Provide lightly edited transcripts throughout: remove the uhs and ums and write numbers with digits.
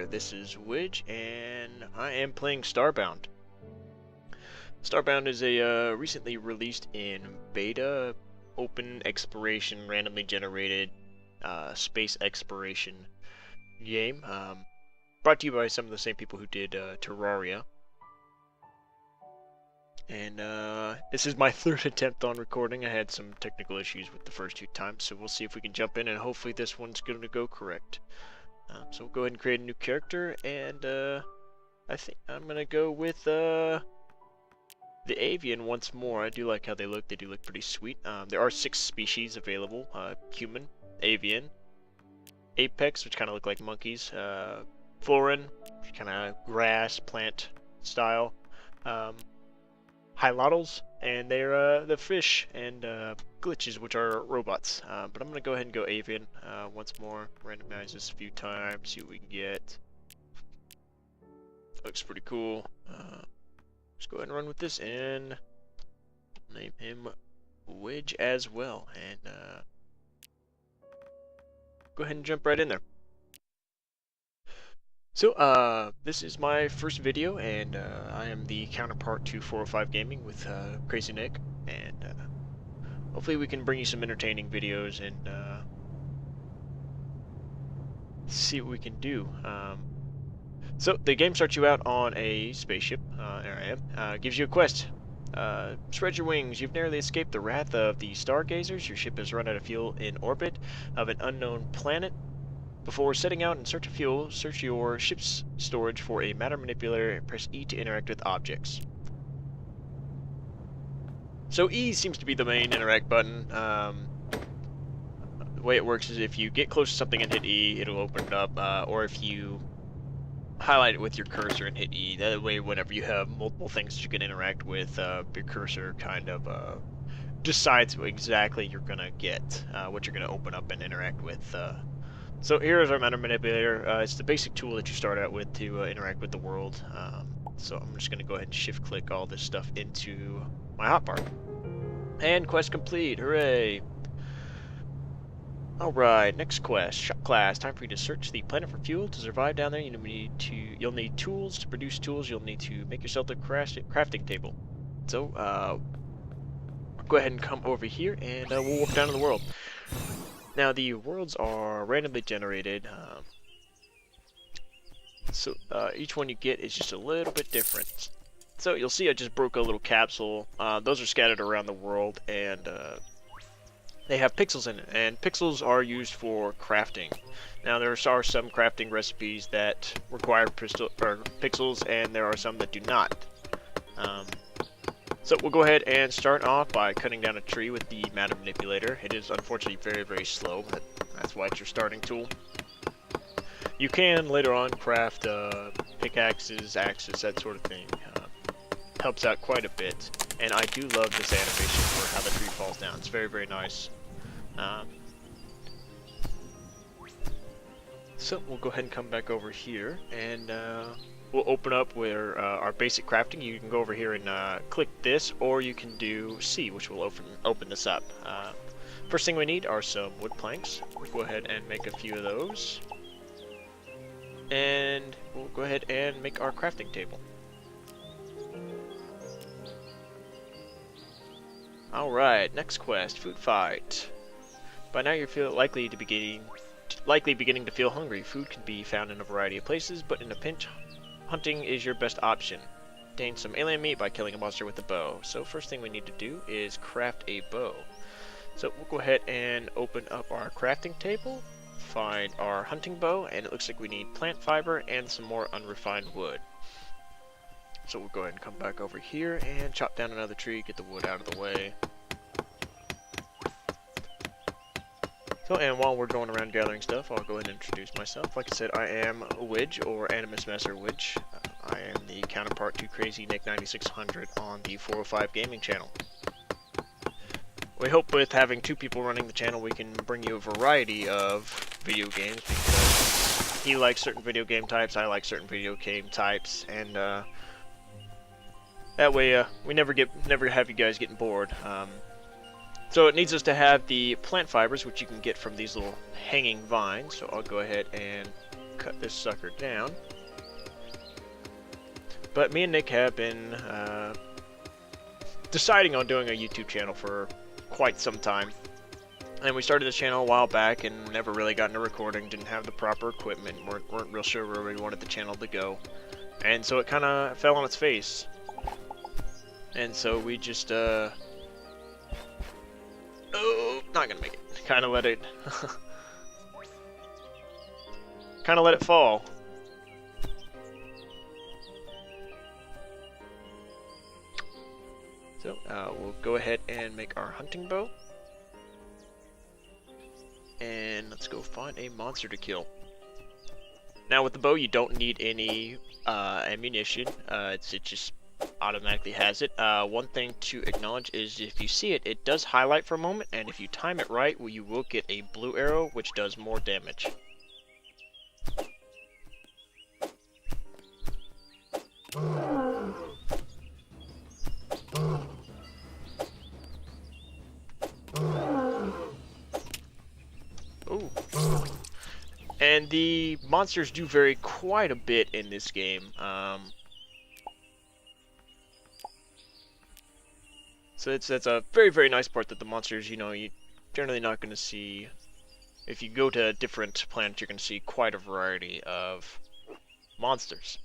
there, this is Widge, and I am playing Starbound. Starbound is a recently released in beta, open exploration, randomly generated space exploration game. Brought to you by some of the same people who did Terraria. And this is my third attempt on recording. I had some technical issues with the first two times, so we'll see if we can jump in, and hopefully this one's going to go correct. So we'll go ahead and create a new character, and I think I'm going to go with the avian once more. I do like how they look. They do look pretty sweet. There are 6 species available. Human, avian, apex, which kind of look like monkeys, florin, kind of grass, plant style, Hylottles, and they're the fish, and glitches, which are robots. But I'm going to go ahead and go avian once more. Randomize this a few times, see what we can get. Looks pretty cool. Let's go ahead and run with this and name him Widge as well. And go ahead and jump right in there. So, this is my first video, and I am the counterpart to 405 Gaming with Crazy Nick, and hopefully we can bring you some entertaining videos and see what we can do. So, the game starts you out on a spaceship, there I am, gives you a quest. Spread your wings, you've narrowly escaped the wrath of the stargazers. Your ship has run out of fuel in orbit of an unknown planet. Before setting out in search of fuel, search your ship's storage for a matter manipulator and press E to interact with objects. So E seems to be the main interact button. The way it works is if you get close to something and hit E, it'll open it up, or if you highlight it with your cursor and hit E, that way whenever you have multiple things that you can interact with, your cursor kind of decides what exactly you're going to get, what you're going to open up and interact with. So here is our matter manipulator. It's the basic tool that you start out with to interact with the world. So I'm just going to go ahead and shift-click all this stuff into my hotbar. And quest complete! Hooray! Alright, next quest. Shop class. Time for you to search the planet for fuel. To survive down there, you'll need tools. To produce tools, you'll need to make yourself a crafting table. So, go ahead and come over here, and we'll walk down to the world. Now, the worlds are randomly generated, so each one you get is just a little bit different. So you'll see I just broke a little capsule. Those are scattered around the world, and they have pixels in it, and pixels are used for crafting. Now, there are some crafting recipes that require pixels, and there are some that do not. So we'll go ahead and start off by cutting down a tree with the matter manipulator. It is unfortunately very, very slow, but that's why it's your starting tool. You can later on craft pickaxes, axes, that sort of thing. Helps out quite a bit, and I do love this animation for how the tree falls down. It's very, very nice. So we'll go ahead and come back over here, and we'll open up where our basic crafting. You can go over here and click this, or you can do C, which will open this up. First thing we need are some wood planks. We'll go ahead and make a few of those. And we'll go ahead and make our crafting table. Alright, next quest, food fight. By now you're likely beginning to feel hungry. Food can be found in a variety of places, but in a pinch, hunting is your best option. Obtain some alien meat by killing a monster with a bow. So first thing we need to do is craft a bow. So we'll go ahead and open up our crafting table, find our hunting bow, and it looks like we need plant fiber and some more unrefined wood. So we'll go ahead and come back over here and chop down another tree, get the wood out of the way. So, and while we're going around gathering stuff, I'll go ahead and introduce myself. Like I said, I am Widge, or Animus Master Widge. I am the counterpart to Crazy Nick 9600 on the 405 Gaming channel. We hope with having 2 people running the channel, we can bring you a variety of video games, because he likes certain video game types, I like certain video game types, and that way we never have you guys getting bored. So it needs us to have the plant fibers, which you can get from these little hanging vines. So I'll go ahead and cut this sucker down. But me and Nick have been deciding on doing a YouTube channel for quite some time. And we started this channel a while back and never really got into recording, didn't have the proper equipment, weren't real sure where we wanted the channel to go. And so it kind of fell on its face. And so we just, oh, not gonna make it. Kind of let it, kind of let it fall. So, we'll go ahead and make our hunting bow. And let's go find a monster to kill. Now with the bow, you don't need any ammunition. It just automatically has it. One thing to acknowledge is if you see it, it does highlight for a moment, and if you time it right, well, you will get a blue arrow, which does more damage. Ooh. And the monsters do vary quite a bit in this game. So that's a very, very nice part that the monsters, you know, you're generally not going to see. If you go to different planets, you're going to see quite a variety of monsters.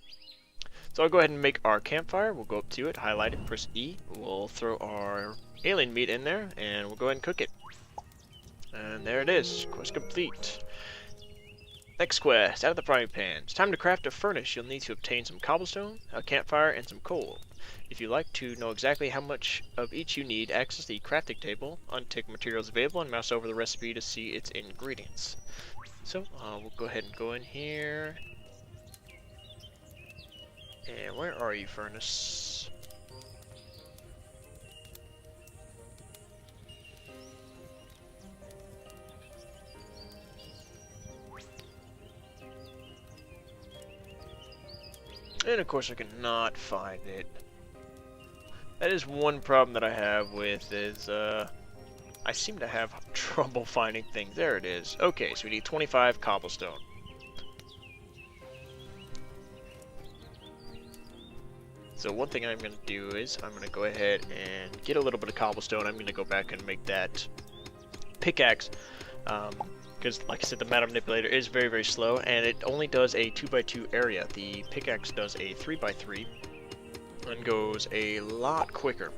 So I'll go ahead and make our campfire. We'll go up to it, highlight it, press E. We'll throw our alien meat in there, and we'll go ahead and cook it. And there it is. Quest complete. Next quest, out of the frying pan. It's time to craft a furnace. You'll need to obtain some cobblestone, a campfire, and some coal. If you'd like to know exactly how much of each you need, access the crafting table, untick materials available, and mouse over the recipe to see its ingredients. So, we'll go ahead and go in here. And where are you, furnace? And of course I cannot find it. That is one problem that I have with is, I seem to have trouble finding things. There it is. Okay, so we need 25 cobblestone. So one thing I'm going to do is I'm going to go ahead and get a little bit of cobblestone. I'm going to go back and make that pickaxe. Because, like I said, the metal manipulator is very, very slow, and it only does a 2x2 area. The pickaxe does a 3x3 and goes a lot quicker.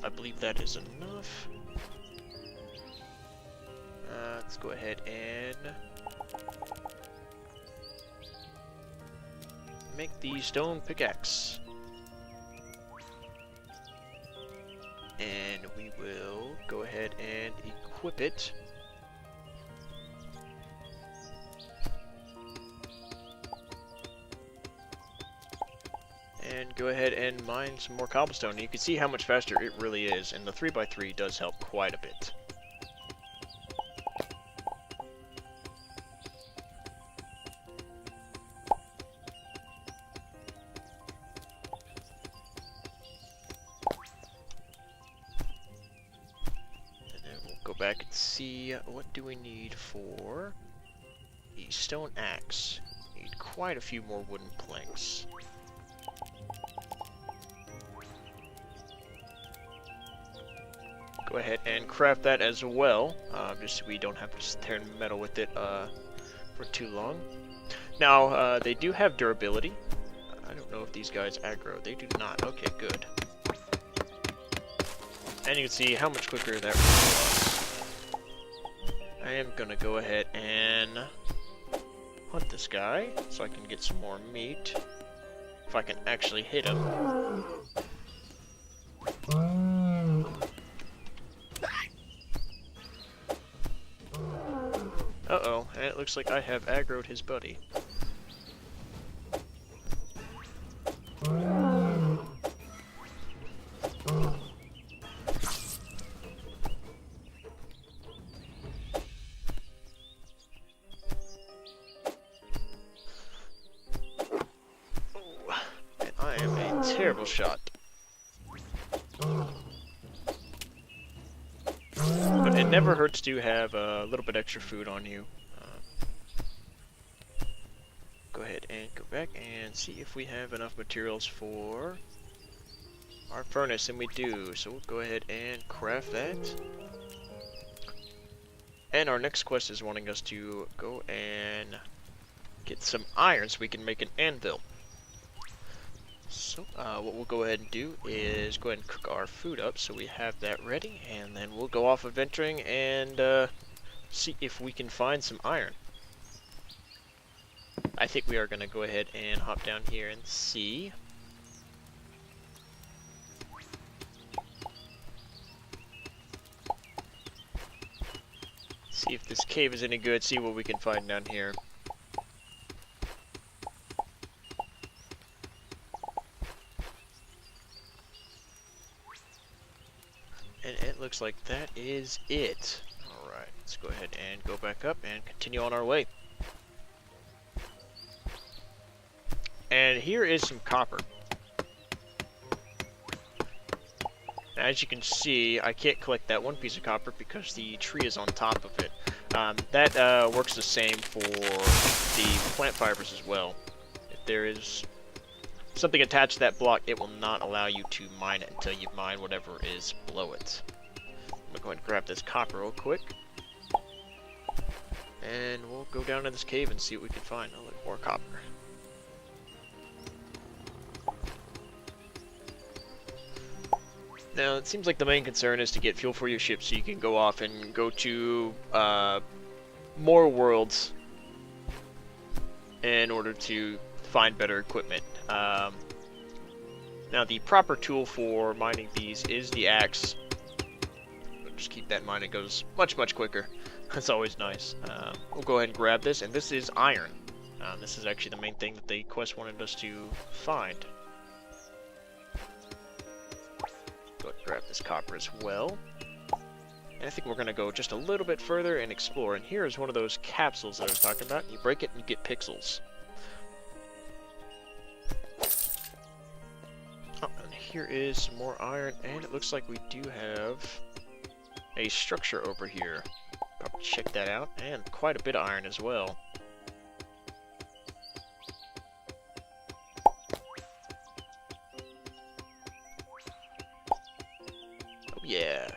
I believe that is enough. Let's go ahead and make the stone pickaxe. And we will go ahead and equip it. And go ahead and mine some more cobblestone. And you can see how much faster it really is, and the 3x3 does help quite a bit. Back and see what do we need for the stone axe. Need quite a few more wooden planks. Go ahead and craft that as well, just so we don't have to tear metal with it for too long. Now they do have durability. I don't know if these guys aggro. They do not. Okay, good. And you can see how much quicker that really was. I am gonna go ahead and hunt this guy so I can get some more meat. If I can actually hit him. Uh-oh, and it looks like I have aggroed his buddy. Terrible shot. it never hurts to have a little bit extra food on you. Go ahead and go back and see if we have enough materials for our furnace, and we do. So we'll go ahead and craft that. And our next quest is wanting us to go and get some iron so we can make an anvil. So what we'll go ahead and do is go ahead and cook our food up so we have that ready, and then we'll go off adventuring and see if we can find some iron. I think we are going to go ahead and hop down here and see. See if this cave is any good, see what we can find down here. And it looks like that is it. Alright, let's go ahead and go back up and continue on our way. And here is some copper. Now, as you can see, I can't collect that one piece of copper because the tree is on top of it. That works the same for the plant fibers as well. If there is something attached to that block, it will not allow you to mine it until you mine whatever is below it. I'm going to go ahead and grab this copper real quick. And we'll go down in this cave and see what we can find. Oh, look, more copper. Now, it seems like the main concern is to get fuel for your ship so you can go off and go to more worlds in order to find better equipment. Now, the proper tool for mining these is the axe. Just keep that in mind, it goes much, much quicker. That's always nice. We'll go ahead and grab this, and this is iron. This is actually the main thing that the quest wanted us to find. Go ahead and grab this copper as well. And I think we're going to go just a little bit further and explore. And here is one of those capsules that I was talking about. You break it and you get pixels. Oh, and here is some more iron. And it looks like we do have a structure over here. Probably check that out. And quite a bit of iron as well. Yeah.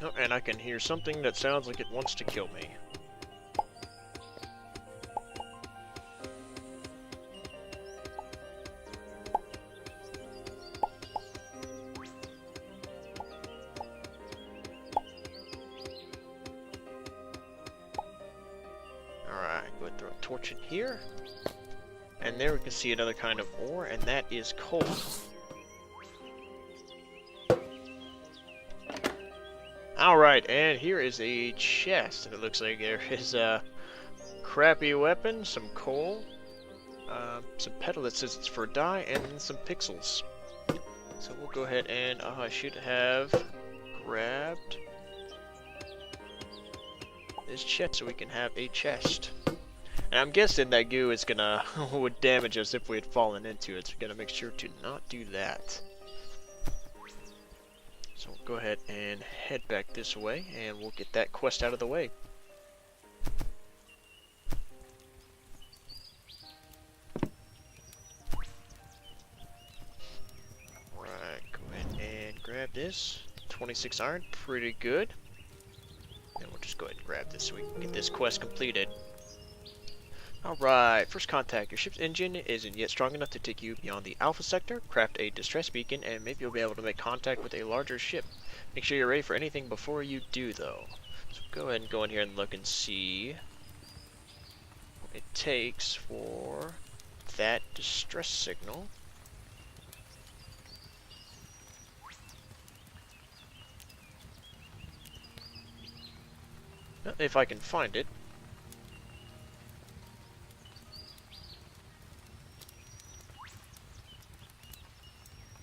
Oh, and I can hear something that sounds like it wants to kill me. Torch in here, and there we can see another kind of ore, and that is coal. Alright, and here is a chest, and it looks like there is a crappy weapon, some coal, some petal that says it's for dye, and some pixels. So we'll go ahead and I should have grabbed this chest so we can have a chest. And I'm guessing that goo is gonna would damage us if we had fallen into it, so we're gonna make sure to not do that. So we'll go ahead and head back this way, and we'll get that quest out of the way. Alright, go ahead and grab this. 26 iron, pretty good. And we'll just go ahead and grab this so we can get this quest completed. Alright, first contact. Your ship's engine isn't yet strong enough to take you beyond the Alpha Sector. Craft a distress beacon, and maybe you'll be able to make contact with a larger ship. Make sure you're ready for anything before you do, though. So go ahead and go in here and look and see what it takes for that distress signal. If I can find it.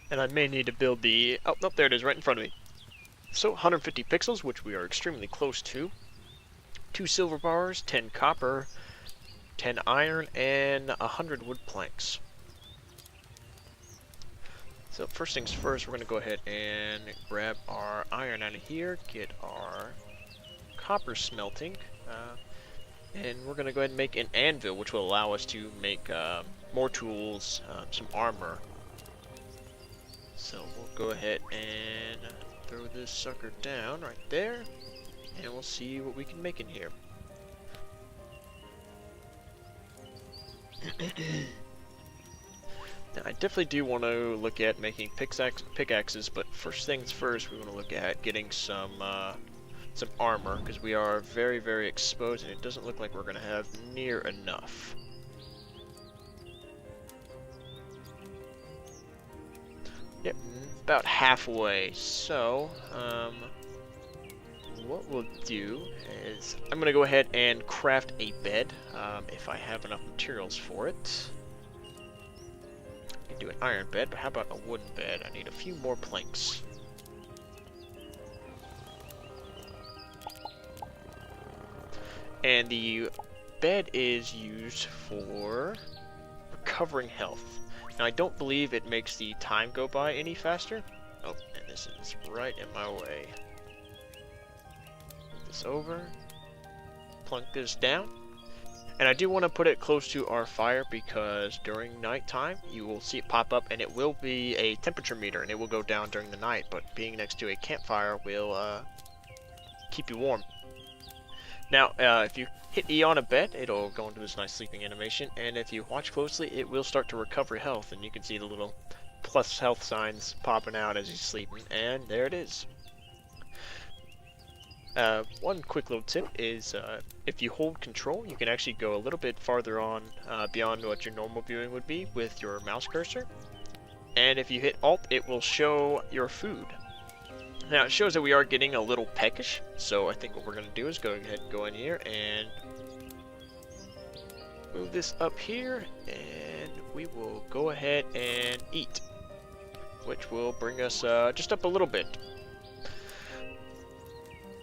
And I may need to build the... Oh, nope, there it is, right in front of me. So 150 pixels, which we are extremely close to. 2 silver bars, 10 copper, 10 iron, and 100 wood planks. So first things first, we're going to go ahead and grab our iron out of here, get our copper smelting, and we're going to go ahead and make an anvil, which will allow us to make more tools, some armor. So we'll go ahead and throw this sucker down right there, and we'll see what we can make in here. Now, I definitely do want to look at making pickaxes, but first things first, we want to look at getting some armor, because we are very, very exposed, and it doesn't look like we're going to have near enough. Yep, about halfway. So, what we'll do is I'm going to go ahead and craft a bed, if I have enough materials for it. I can do an iron bed, but how about a wooden bed? I need a few more planks. And the bed is used for recovering health. Now, I don't believe it makes the time go by any faster. Oh, and this is right in my way. Move this over. Plunk this down. And I do want to put it close to our fire because during nighttime, you will see it pop up and it will be a temperature meter and it will go down during the night. But being next to a campfire will keep you warm. Now, if you hit E on a bed, it'll go into this nice sleeping animation, and if you watch closely, it will start to recover health, and you can see the little plus health signs popping out as he's sleeping, and there it is. One quick little tip is, if you hold control, you can actually go a little bit farther on beyond what your normal viewing would be with your mouse cursor, and if you hit Alt, it will show your food. Now, it shows that we are getting a little peckish, so I think what we're going to do is go ahead and go in here and move this up here, and we will go ahead and eat, which will bring us just up a little bit.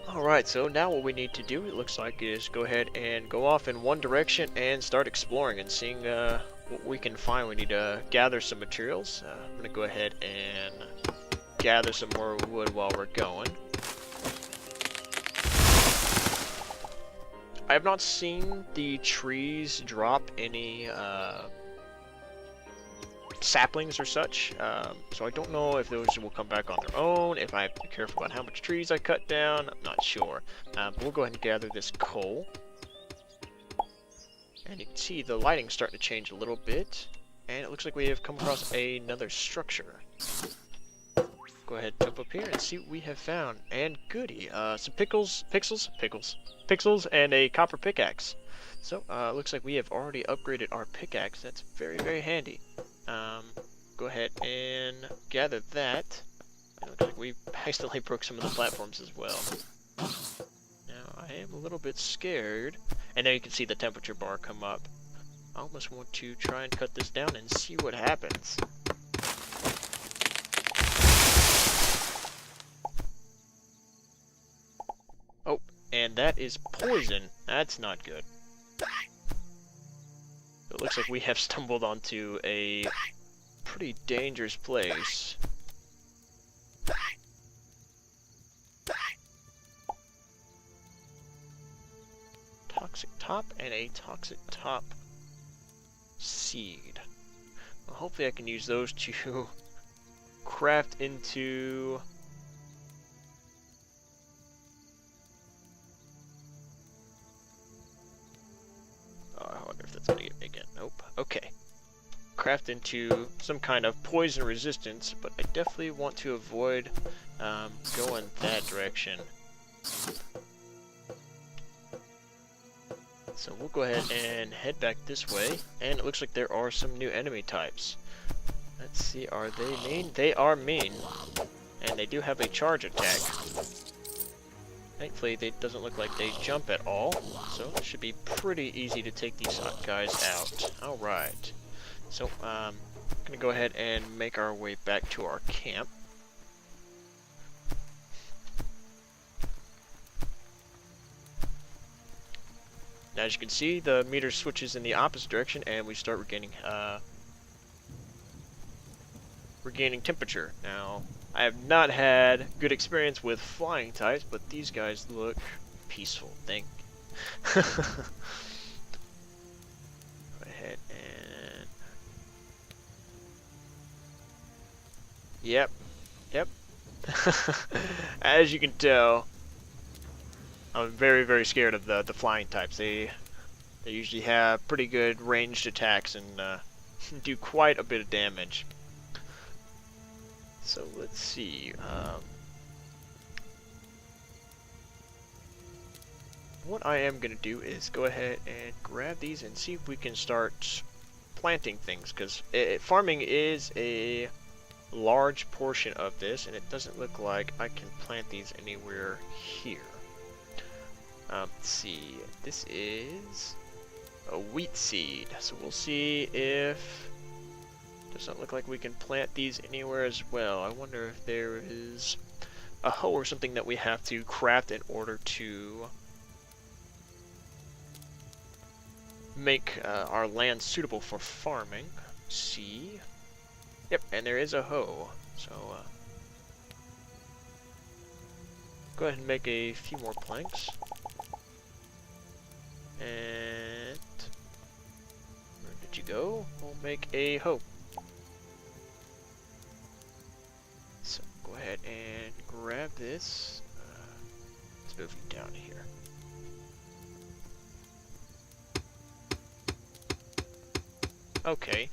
Alright, so now what we need to do, it looks like, is go ahead and go off in one direction and start exploring and seeing what we can find. We need to gather some materials. I'm going to go ahead and gather some more wood while we're going. I have not seen the trees drop any saplings or such, so I don't know if those will come back on their own, if I have to be careful about how much trees I cut down. I'm not sure. But we'll go ahead and gather this coal. And you can see the lighting's starting to change a little bit, and it looks like we have come across another structure. Go ahead, jump up here and see what we have found. And goody, some pixels, and a copper pickaxe. So, looks like we have already upgraded our pickaxe. That's very, very handy. Go ahead and gather that. It looks like we accidentally broke some of the platforms as well. Now, I am a little bit scared. And now you can see the temperature bar come up. I almost want to try and cut this down and see what happens. Oh, and that is poison. That's not good. It looks like we have stumbled onto a pretty dangerous place. Toxic top and a toxic top seed. Well, hopefully I can use those to craft into... I wonder if that's going to get me again. Nope. Okay. Craft into some kind of poison resistance, but I definitely want to avoid going that direction. So we'll go ahead and head back this way, and it looks like there are some new enemy types. Let's see, are they mean? They are mean, and they do have a charge attack. Thankfully, it doesn't look like they jump at all, so it should be pretty easy to take these guys out. Alright, so I'm going to go ahead and make our way back to our camp. Now, as you can see, the meter switches in the opposite direction, and we start regaining temperature. Now, I have not had good experience with flying types, but these guys look peaceful. Go ahead and... Yep. As you can tell, I'm very, very scared of the flying types. They usually have pretty good ranged attacks and do quite a bit of damage. So let's see. What I am going to do is go ahead and grab these and see if we can start planting things, because farming is a large portion of this, and it doesn't look like I can plant these anywhere here. Let's see. This is a wheat seed, so we'll see if... Doesn't look like we can plant these anywhere as well. I wonder if there is a hoe or something that we have to craft in order to make our land suitable for farming. See? Yep, and there is a hoe. So, go ahead and make a few more planks. And where did you go? We'll make a hoe. So go ahead and grab this. Let's move you down here. Okay.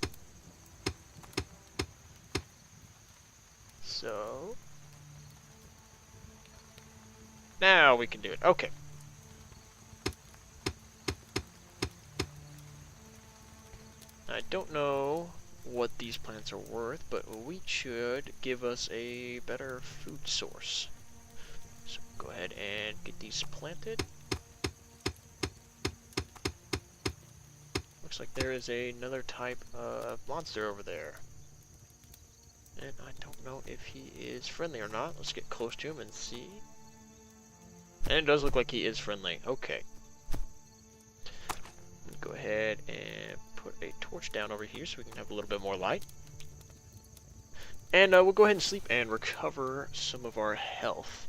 So now we can do it. Okay. I don't know what these plants are worth, but wheat should give us a better food source. So go ahead and get these planted. Looks like there is another type of monster over there. And I don't know if he is friendly or not. Let's get close to him and see. And it does look like he is friendly. Okay. Go ahead and put a torch down over here so we can have a little bit more light. And we'll go ahead and sleep and recover some of our health.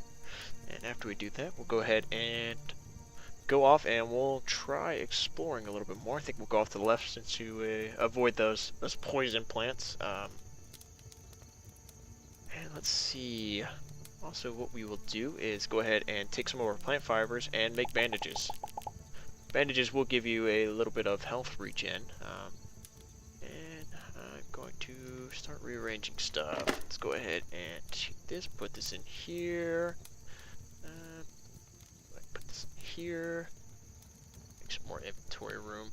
And after we do that, we'll go ahead and go off and we'll try exploring a little bit more. I think we'll go off to the left since to avoid those poison plants. And let's see. Also, what we will do is go ahead and take some of our plant fibers and make bandages. Bandages will give you a little bit of health regen. And I'm going to start rearranging stuff. Let's go ahead and take this, put this in here. Put this in here. Make some more inventory room.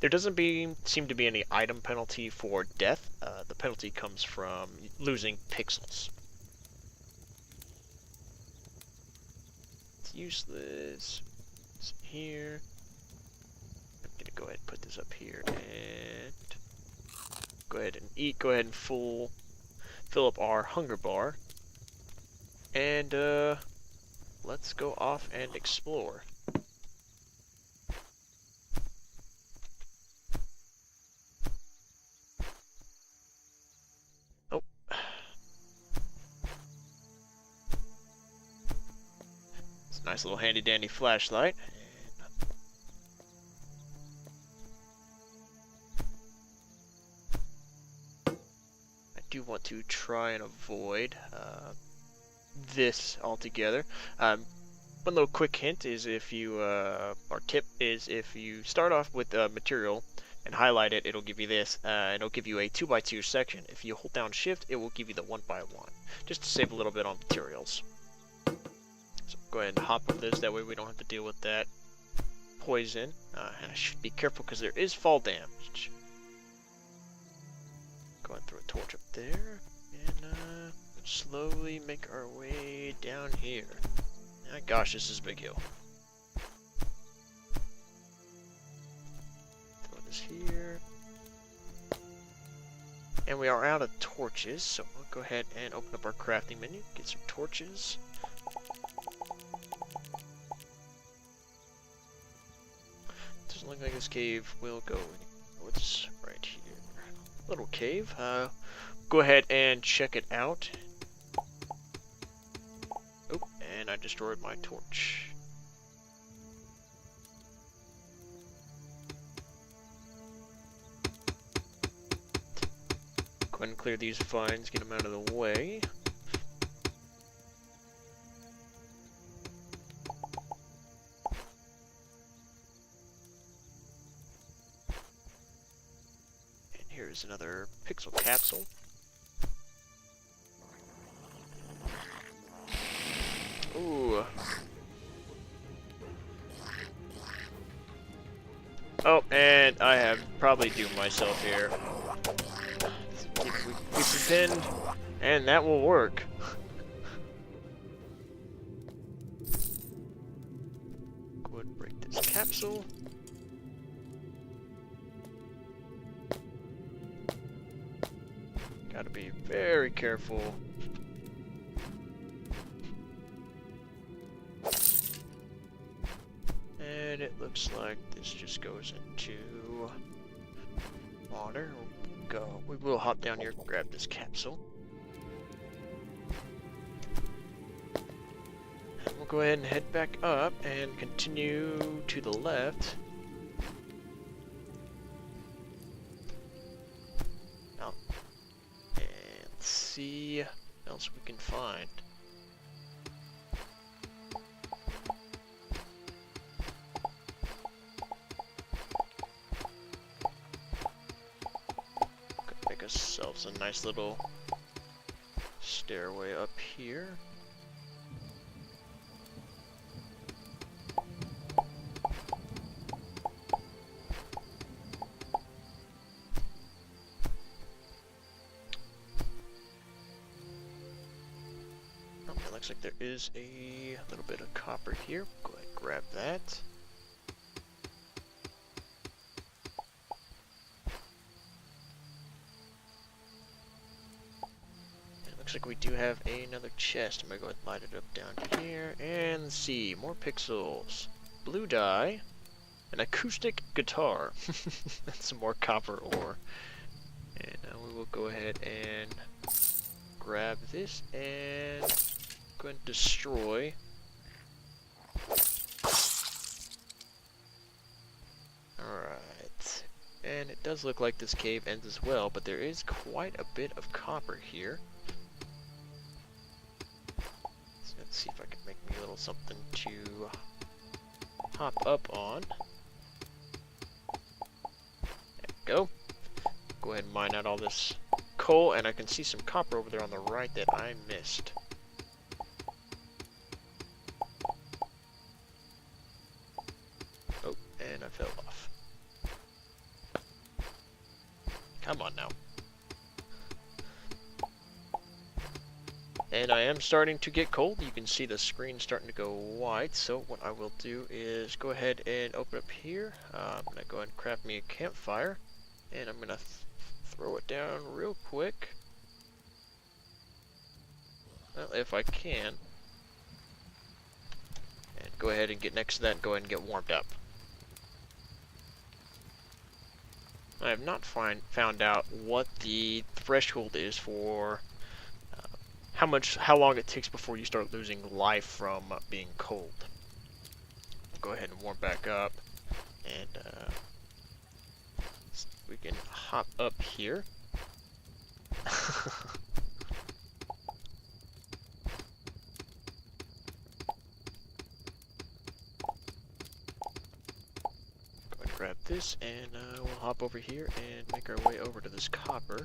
There doesn't seem to be any item penalty for death. The penalty comes from losing pixels. It's useless. It's here. I'm gonna go ahead and put this up here and go ahead and eat. Go ahead and fill up our hunger bar. And let's go off and explore. Nice little handy dandy flashlight. I do want to try and avoid this altogether. One little quick hint is if you, or tip is if you start off with material and highlight it, it'll give you this. It'll give you a 2x2 section. If you hold down shift, it will give you the 1x1, just to save a little bit on materials. So go ahead and hop over this, that way we don't have to deal with that poison. And I should be careful because there is fall damage. Go ahead and throw a torch up there, and slowly make our way down here. Ah, gosh, this is a big hill. Throw this here. And we are out of torches, so we'll go ahead and open up our crafting menu, get some torches. Doesn't look like this cave will go anywhere. What's right here? Little cave. Go ahead and check it out. Oh, and I destroyed my torch. Go ahead and clear these vines, get them out of the way. And here's another pixel capsule. Ooh. Oh, and I have probably doomed myself here. We pretend, and that will work. Go ahead and break this capsule. Gotta be very careful. And it looks like this just goes into water. Go. We will hop down here and grab this capsule. And we'll go ahead and head back up and continue to the left. Now, and see what else we can find. Ourselves a nice little stairway up here. Oh, it looks like there is a little bit of copper here. Go ahead and grab that. Looks like we do have another chest. I'm gonna go ahead and light it up down here. And see, more pixels. Blue dye. An acoustic guitar. And some more copper ore. And we will go ahead and grab this and go ahead and destroy. Alright. And it does look like this cave ends as well, but there is quite a bit of copper here. Let's see if I can make me a little something to hop up on. There we go. Go ahead and mine out all this coal, and I can see some copper over there on the right that I missed. Oh, and I fell off. Come on now. And I am starting to get cold. You can see the screen starting to go white. So what I will do is go ahead and open up here. I'm going to go ahead and craft me a campfire. And I'm going to throw it down real quick. Well, if I can. And go ahead and get next to that and go ahead and get warmed up. I have not found out what the threshold is for how long it takes before you start losing life from being cold. Go ahead and warm back up, and we can hop up here. Go ahead and grab this, and we'll hop over here and make our way over to this copper.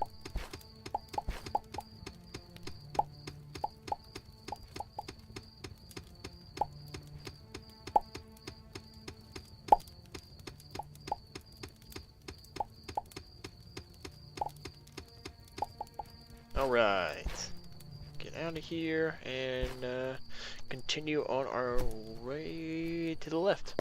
Alright, get out of here and continue on our way to the left.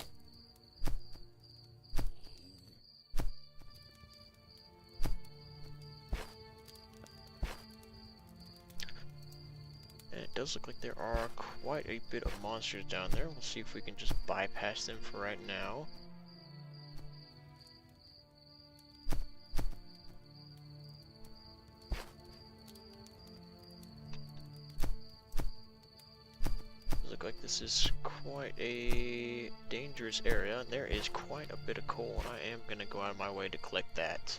And it does look like there are quite a bit of monsters down there. We'll see if we can just bypass them for right now. look like this is quite a dangerous area, and there is quite a bit of coal, and I am going to go out of my way to collect that.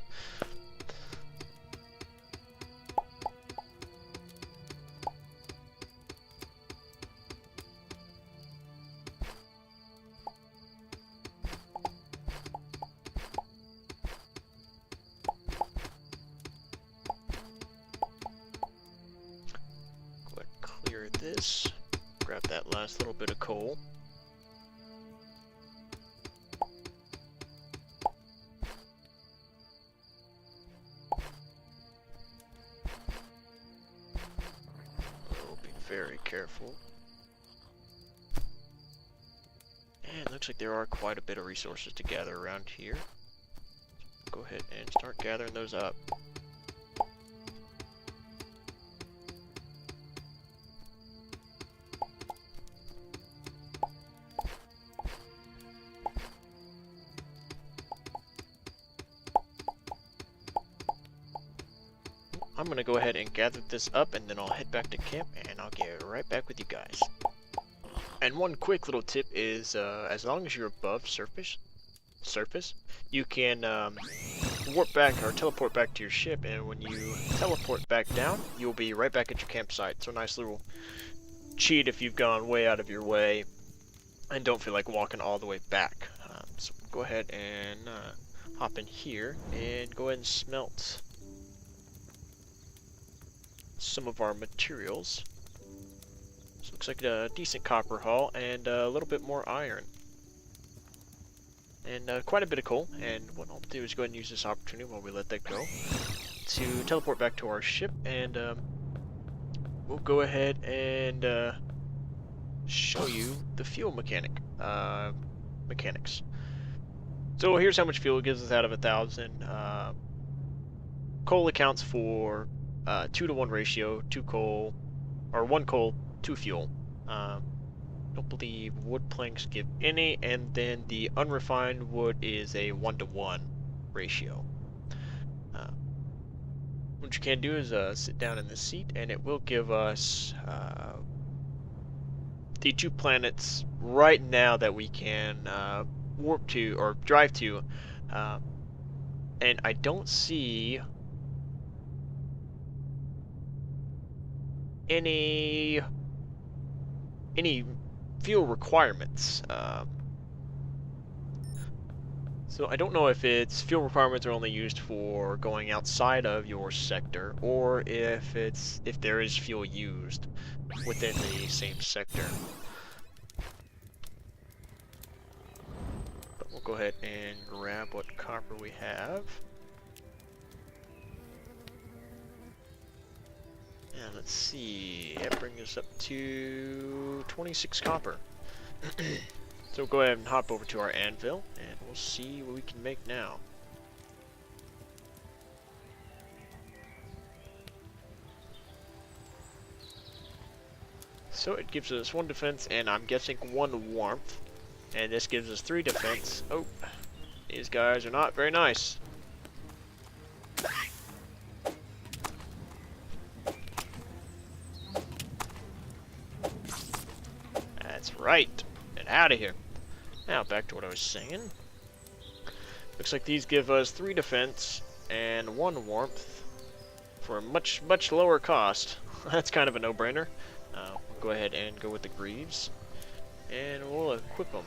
Go ahead and clear this. Grab that last little bit of coal. Oh, be very careful. And it looks like there are quite a bit of resources to gather around here. Go ahead and start gathering those up. I'm gonna go ahead and gather this up, and then I'll head back to camp, and I'll get right back with you guys. And one quick little tip is, as long as you're above surface, you can warp back or teleport back to your ship, and when you teleport back down, you'll be right back at your campsite. So a nice little cheat if you've gone way out of your way and don't feel like walking all the way back. So go ahead and hop in here and go ahead and smelt some of our materials. So looks like a decent copper haul and a little bit more iron. And quite a bit of coal. And what I'll do is go ahead and use this opportunity while we let that go to teleport back to our ship, and we'll go ahead and show you the fuel mechanics. So here's how much fuel it gives us out of 1,000. Coal accounts for 2-to-1 ratio, 2 coal, or 1 coal, 2 fuel. Don't believe wood planks give any, and then the unrefined wood is a 1-to-1 ratio. What you can do is sit down in the seat, and it will give us the 2 planets right now that we can warp to or drive to, and I don't see any fuel requirements. So I don't know if its fuel requirements are only used for going outside of your sector, or if there is fuel used within the same sector. But we'll go ahead and grab what copper we have. And let's see, that brings us up to 26 copper. So we'll go ahead and hop over to our anvil, and we'll see what we can make now. So it gives us 1 defense, and I'm guessing 1 warmth. And this gives us 3 defense. Oh, these guys are not very nice. That's right. Get out of here. Now back to what I was saying. Looks like these give us 3 defense and 1 warmth for a much lower cost. That's kind of a no-brainer. We'll go ahead and go with the greaves, and we'll equip them.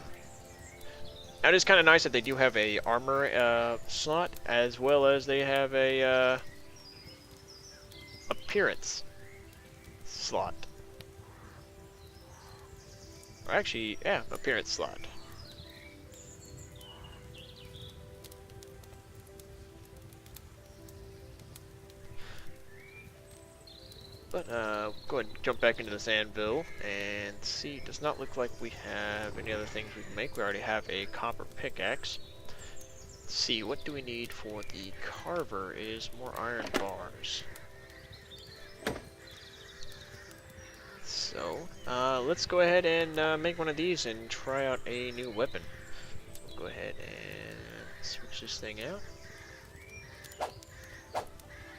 Now it is kind of nice that they do have a armor slot, as well as they have a appearance slot. Or actually, yeah, appearance slot. But go ahead and jump back into this anvil and see. It does not look like we have any other things we can make. We already have a copper pickaxe. Let's see, what do we need for the carver is more iron bars. So, let's go ahead and make one of these and try out a new weapon. We'll go ahead and switch this thing out.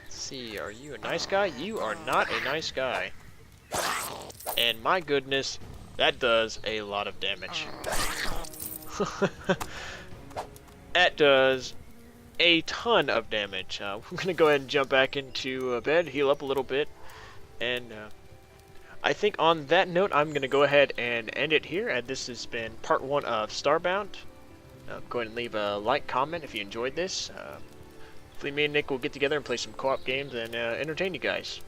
See, are you a nice guy? You are not a nice guy. And my goodness, That does a lot of damage. That does a ton of damage. We're gonna go ahead and jump back into bed, heal up a little bit, and I think on that note, I'm gonna go ahead and end it here. And this has been part 1 of Starbound. Go ahead and leave a like, comment if you enjoyed this. Hopefully me and Nick will get together and play some co-op games and entertain you guys.